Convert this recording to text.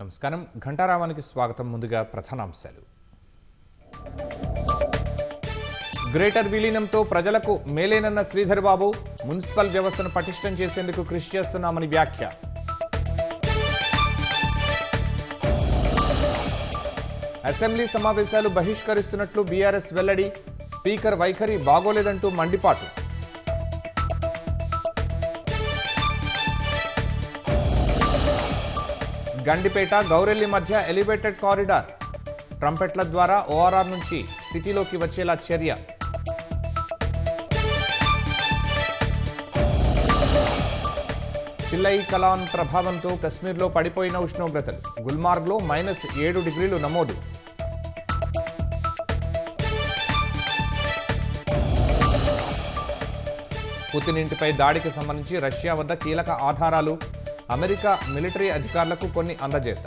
నమస్కారం. ఘంటారావానికి స్వాగతం. ముందుగా ప్రధానాంశాలు. గ్రేటర్ విలీనంతో ప్రజలకు మేలేనన్న శ్రీధర్ బాబు, మున్సిపల్ వ్యవస్థను పటిష్టం చేసేందుకు కృషి చేస్తున్నామని వ్యాఖ్య. అసెంబ్లీ సమావేశాలు బహిష్కరిస్తున్నట్లు బీఆర్ఎస్ వెల్లడి, స్పీకర్ వైఖరి బాగోలేదంటూ మండిపాటు. గండిపేట గౌరెల్లి మధ్య ఎలివేటెడ్ కారిడార్, ట్రంపెట్ల ద్వారా ఓఆర్ఆర్ నుంచి సిటీలోకి వచ్చేలా చర్య. చిల్లై కలాన్ ప్రభావంతో కశ్మీర్లో పడిపోయిన ఉష్ణోగ్రతలు, గుల్మార్గ్లో -7 డిగ్రీలు నమోదు. పుతిన్ ఇంటిపై దాడికి సంబంధించి రష్యా వద్ద కీలక ఆధారాలు, అమెరికా మిలిటరీ అధికారులకు కొన్ని అందజేత.